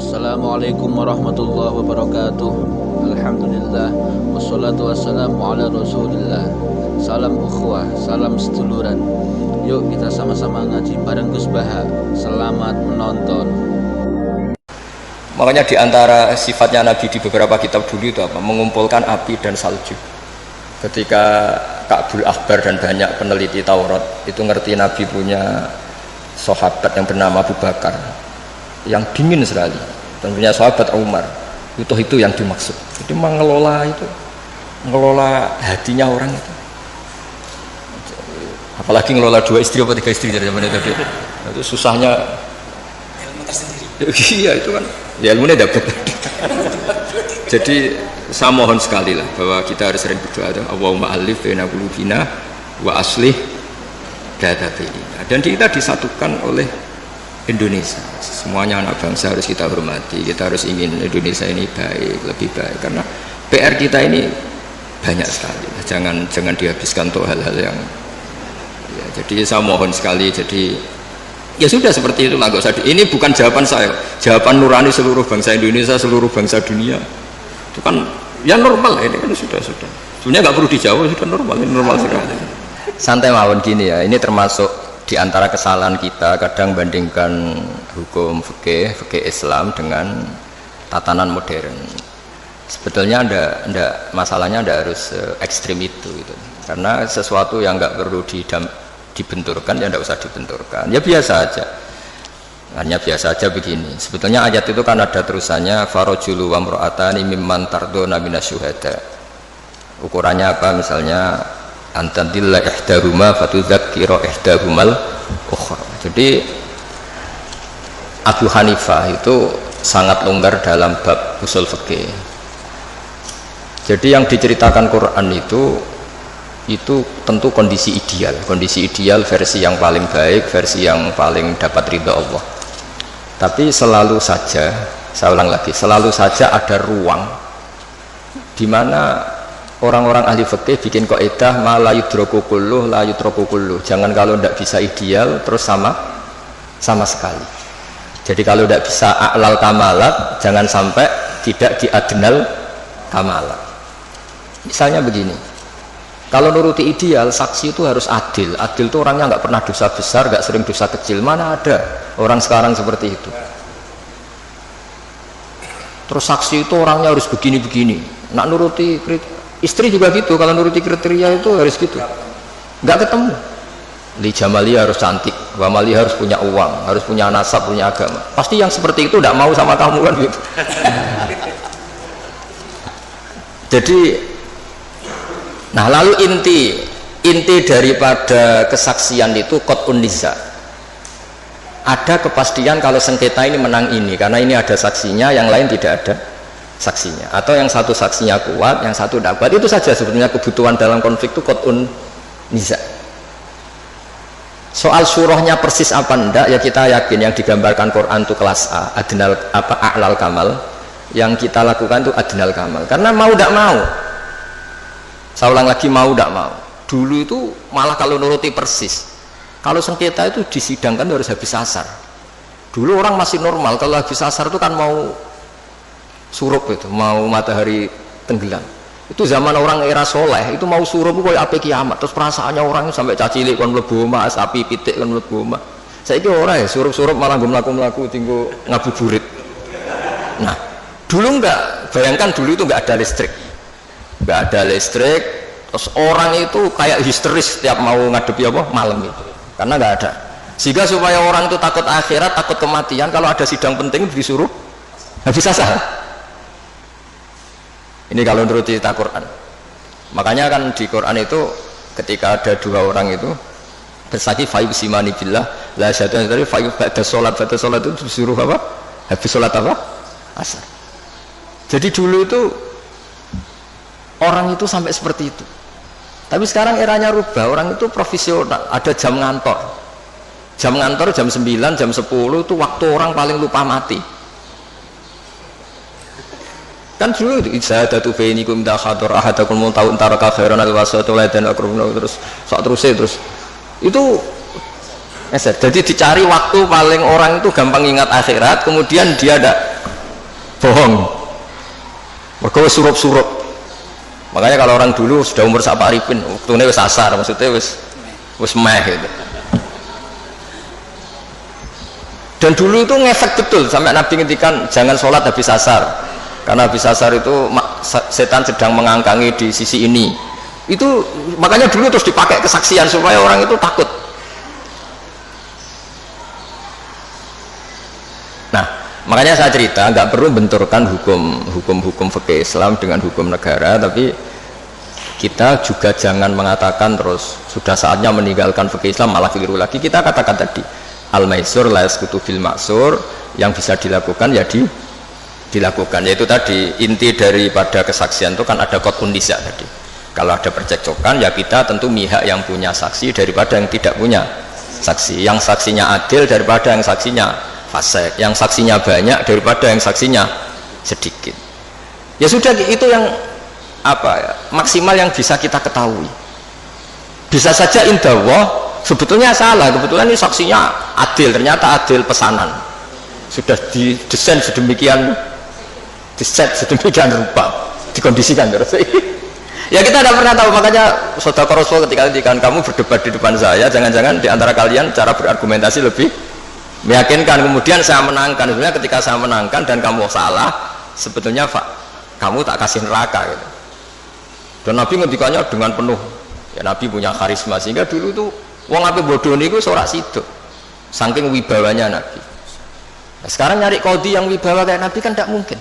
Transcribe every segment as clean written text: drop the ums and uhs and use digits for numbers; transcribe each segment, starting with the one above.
Assalamualaikum warahmatullahi wabarakatuh. Alhamdulillah wassalatu wassalamu ala rasulillah. Salam ukhuwah, salam seduluran. Yuk kita sama-sama ngaji bareng Gus Baha. Selamat menonton. Makanya di antara sifatnya Nabi di beberapa kitab dulu itu apa? Mengumpulkan api dan salju. Ketika Ka'bul Akhbar dan banyak peneliti Taurat itu ngerti Nabi punya sahabat yang bernama Abu Bakar yang dingin sekali, dan punya sahabat Umar, itu yang dimaksud. Jadi mengelola itu, mengelola hatinya orang itu. Apalagi ngelola 2 istri atau 3 istri dari zaman itu susahnya. Ilmu tersendiri. Iya itu kan, ya ilmunya dapat. Jadi saya mohon sekali lah bahwa kita harus sering berdoa, Allahumma alif baina qulubina wa aslih dzata bainina. Dan kita disatukan oleh Indonesia. Semuanya anak bangsa harus kita hormati. Kita harus ingin Indonesia ini baik, lebih baik. Karena PR kita ini banyak sekali. Jangan dihabiskan untuk hal-hal yang ya, jadi saya mohon sekali. Jadi ya sudah seperti itulah, nggak usah ini bukan jawaban saya. Jawaban nurani seluruh bangsa Indonesia, seluruh bangsa dunia. Itu kan ya normal, ini kan sudah. Sebenarnya nggak perlu dijawab, sudah normal, ini normal sekali. Santai mawon gini ya, ini termasuk di antara kesalahan kita kadang bandingkan hukum fikih Islam dengan tatanan modern. Sebetulnya masalahnya anda harus ekstrim itu gitu. Karena sesuatu yang nggak perlu dibenturkan ya nggak usah dibenturkan, ya biasa aja. Hanya biasa aja begini. Sebetulnya ayat itu kan ada terusannya farajulu wa imra'atani mimman tardona minasyuhada. Ukurannya apa? Misalnya antadilla ihdahuma fatudzakkira ihdahumal ukhra. Jadi Abu Hanifah itu sangat longgar dalam bab usul fikih. Jadi yang diceritakan Quran itu tentu kondisi ideal versi yang paling baik, versi yang paling dapat ridha Allah. Tapi selalu saja, saya ulang lagi, selalu saja ada ruang di mana orang-orang ahli fikih bikin kaidah ma la yudraku kulluh la yutraku kulluh. Jangan kalau tidak bisa ideal terus sama sekali. Jadi kalau tidak bisa a'lal kamalat, jangan sampai tidak di adnal kamalat. Misalnya begini, kalau nuruti ideal, saksi itu harus adil. Adil itu orangnya nggak pernah dosa besar, nggak sering dosa kecil. Mana ada orang sekarang seperti itu? Terus saksi itu orangnya harus begini-begini. Nak nuruti istri juga gitu, kalau nuruti kriteria itu harus gitu, nggak ketemu. Li jamali harus cantik, wamali harus punya uang, harus punya nasab, punya agama. Pasti yang seperti itu tidak mau sama kamu kan gitu. Jadi, nah lalu inti daripada kesaksian itu qat'un niza. Ada kepastian kalau sengketa ini menang ini, karena ini ada saksinya, yang lain tidak ada saksinya, atau yang satu saksinya kuat, yang satu tidak kuat. Itu saja sebetulnya kebutuhan dalam konflik itu qat'un niza. Soal surahnya persis apa enggak, ya kita yakin yang digambarkan Quran itu kelas A, adnal a'lal kamal. Yang kita lakukan itu adnal kamal, karena mau tidak mau. Saya ulang lagi, mau tidak mau. Dulu itu malah kalau nuruti persis, kalau sengketa itu disidangkan harus habis asar. Dulu orang masih normal, kalau habis asar itu kan mau surup, itu mau matahari tenggelam. Itu zaman orang era soleh, itu mau surup itu kayak api kiamat. Terus perasaannya orang sampai cacilik kan mlebu omah, api pitik kan mlebu omah. Saiki ora ya, surup-surup malah mlaku-mlaku tinggo ngabuburit. Nah, dulu enggak, bayangkan dulu itu enggak ada listrik. Enggak ada listrik, terus orang itu kayak histeris setiap mau ngadepi apa malam itu. Karena enggak ada. Sehingga supaya orang itu takut akhirat, takut kematian, kalau ada sidang penting disuruh habis asar. Ini kalau menurut cerita Quran. Makanya kan di Quran itu ketika ada 2 orang itu bersaksi fa'ib simani billah la syaitan dari fa'ib ba'da sholat itu disuruh apa? Habis sholat apa? Asar. Jadi dulu itu orang itu sampai seperti itu. Tapi sekarang eranya rubah, orang itu profesional, ada jam ngantor. Jam ngantor jam 9, jam 10 itu waktu orang paling lupa mati. Kan dulu izzadatu bainikum da khadur ahadakum mutawun taraka khairan alwasatu dan akrumna terus sak terus itu jadi dicari waktu paling orang itu gampang ingat akhirat, kemudian dia ada bohong. Mergo wis surup-surup. Makanya kalau orang dulu sudah umur sak Pak Arifin, waktune wis asar, maksudnya wis meh gitu. Dan dulu itu ngefek betul sampai Nabi ngendikan jangan sholat habis asar, karena habis asar itu setan sedang mengangkangi di sisi ini. Itu makanya dulu terus dipakai kesaksian supaya orang itu takut. Nah, makanya saya cerita nggak perlu benturkan hukum fikih Islam dengan hukum negara, tapi kita juga jangan mengatakan terus sudah saatnya meninggalkan fikih Islam malah keliru lagi. Kita katakan tadi al-maisur la yasqutu bil ma'sur, yang bisa dilakukan ya dilakukan, yaitu tadi inti daripada kesaksian itu kan ada qat'un nisa tadi. Kalau ada percekcokan ya kita tentu mihak yang punya saksi daripada yang tidak punya saksi, yang saksinya adil daripada yang saksinya fasik, yang saksinya banyak daripada yang saksinya sedikit. Ya sudah, itu yang maksimal yang bisa kita ketahui. Bisa saja indallah sebetulnya salah, kebetulan ini saksinya adil, ternyata adil pesanan, sudah didesain sedemikian, diset sedemikian rupa, dikondisikan terus. Ya kita tidak pernah tahu. Makanya saudara Rasul ketika kamu berdebat di depan saya, jangan-jangan di antara kalian cara berargumentasi lebih meyakinkan, kemudian saya menangkan. Sebenarnya ketika saya menangkan dan kamu salah, sebetulnya kamu tak kasih neraka gitu. Dan Nabi ngendikannya dengan penuh, ya Nabi punya karisma sehingga dulu tuh wong ape bodoh niku ora sido, saking wibawanya Nabi. Nah, sekarang nyari kodi yang wibawa kayak Nabi kan tidak mungkin.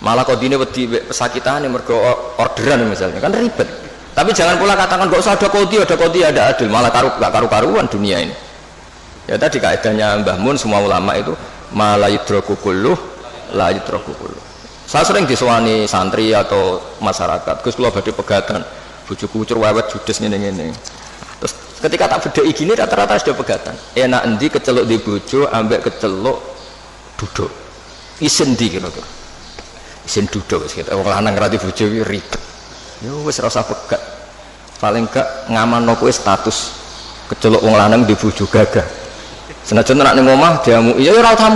Malah kodine wedi pesakitan yang mergo orderan misalnya kan ribet. Tapi jangan pula katakan gak usah ada kodi ada adil, malah gak karu-karuan dunia ini. Ya tadi kaidahnya Mbah Mun, semua ulama itu ma la yudraku kulluh la yudraku kulluh. Saya sering disowani santri atau masyarakat, Gus kula badhe pegatan, bojoku cerewet judes ngene-ngene. Terus ketika tak bedheki gini rata-rata sudah pegatan. Enak endi keceluk di bojo ambek keceluk duduk. Isin ndi kira-kira. Isin duduk wis kita wong lanang ngrati bojo iki ribet. Ya wis ora usah pegat. Paling gak ngamanno kowe status keceluk wong lanang di bojo gagah. Senajan nek ning omah diamu, ya ora usah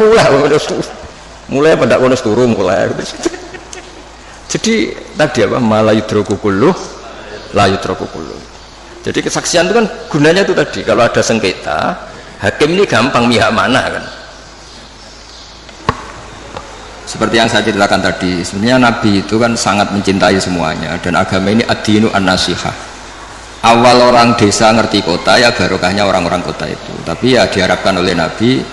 mulai pada kono turu mulai. Jadi tadi apa malayudroku kulluh la yudroku kulluh. Jadi kesaksian itu kan gunanya itu tadi, kalau ada sengketa hakim ini gampang mihak mana kan. Seperti yang saya ceritakan tadi, sebenarnya Nabi itu kan sangat mencintai semuanya, dan agama ini ad-dinu an-nasihah. Awal orang desa ngerti kota ya barokahnya orang-orang kota itu, tapi ya diharapkan oleh Nabi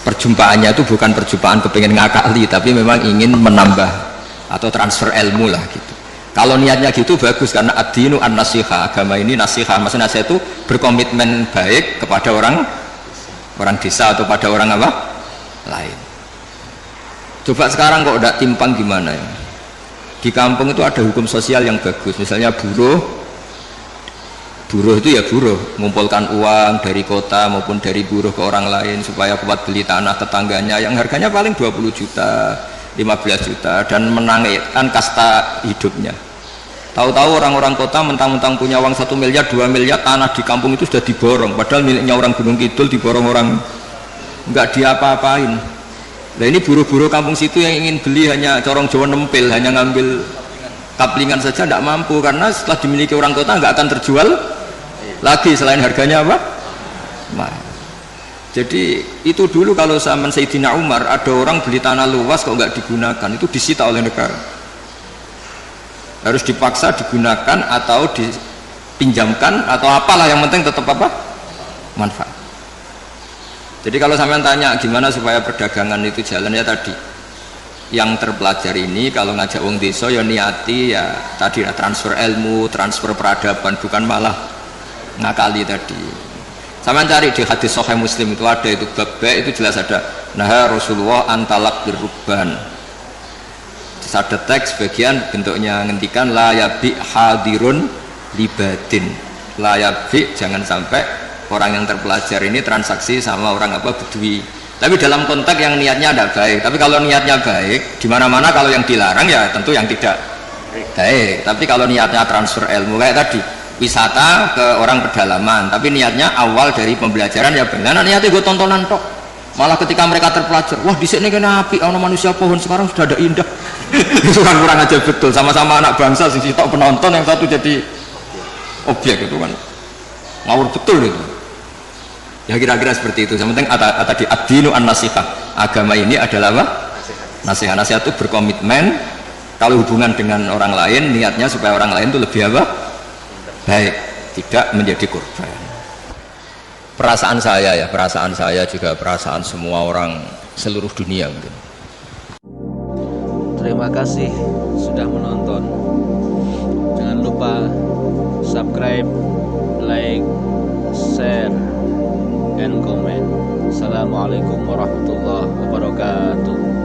perjumpaannya itu bukan perjumpaan kepingin ngakali, tapi memang ingin menambah atau transfer ilmu lah gitu. Kalau niatnya gitu bagus, karena ad-dinu an-nasihah, agama ini nasihah, maksudnya nasihat itu berkomitmen baik kepada orang desa atau pada orang apa lain. Coba sekarang kok udah timpang gimana ya? Di kampung itu ada hukum sosial yang bagus, misalnya buruh itu ya buruh, mengumpulkan uang dari kota maupun dari buruh ke orang lain supaya kuat beli tanah tetangganya yang harganya paling 20 juta, 15 juta, dan menangkan kasta hidupnya. Tahu-tahu orang-orang kota mentang-mentang punya uang 1 miliar, 2 miliar, tanah di kampung itu sudah diborong, padahal miliknya orang Gunung Kidul diborong orang, nggak diapa-apain. Nah ini buruh-buruh kampung situ yang ingin beli hanya corong Jawa nempel, hanya ngambil kaplingan saja tidak mampu, karena setelah dimiliki orang kota nggak akan terjual lagi selain harganya apa? Nah, jadi itu dulu kalau zaman Sayyidina Umar ada orang beli tanah luas kok nggak digunakan, itu disita oleh negara, harus dipaksa digunakan atau dipinjamkan atau apalah, yang penting tetap apa? Manfaat. Jadi kalau sampean tanya gimana supaya perdagangan itu jalan, ya tadi yang terpelajar ini kalau ngajak wong desa ya niati ya tadi transfer ilmu, transfer peradaban, bukan malah ngakali tadi. Sampean cari di hadis Sahih Muslim itu ada itu bab itu jelas ada nah Rasulullah antalak birruban. Ada teks bagian bentuknya ngendikan la yabi hadirun libadin, la yabi, jangan sampai orang yang terpelajar ini transaksi sama orang apa bedui, tapi dalam konteks yang niatnya ada baik. Tapi kalau niatnya baik di mana-mana, kalau yang dilarang ya tentu yang tidak baik. Tapi kalau niatnya transfer ilmu kayak tadi wisata ke orang pedalaman, tapi niatnya awal dari pembelajaran ya benar, niatnya gue tontonan tok, Malah ketika mereka terpelajar, wah di sini kena api, ono manusia pohon sekarang sudah ada indah. Itu kan kurang aja betul. Sama-sama anak bangsa, sing sitok penonton, yang satu jadi objek, itu kan ngawur betul itu. Ya kira-kira seperti itu. Yang penting tadi ad-dinu an-nasihah. Agama ini adalah apa? Nasihat. Nasihat itu berkomitmen kalau hubungan dengan orang lain, niatnya supaya orang lain itu lebih apa? Baik, tidak menjadi korban. Perasaan saya juga perasaan semua orang seluruh dunia mungkin. Terima kasih sudah menonton. Jangan lupa subscribe, like, share, and comment. Assalamualaikum warahmatullahi wabarakatuh.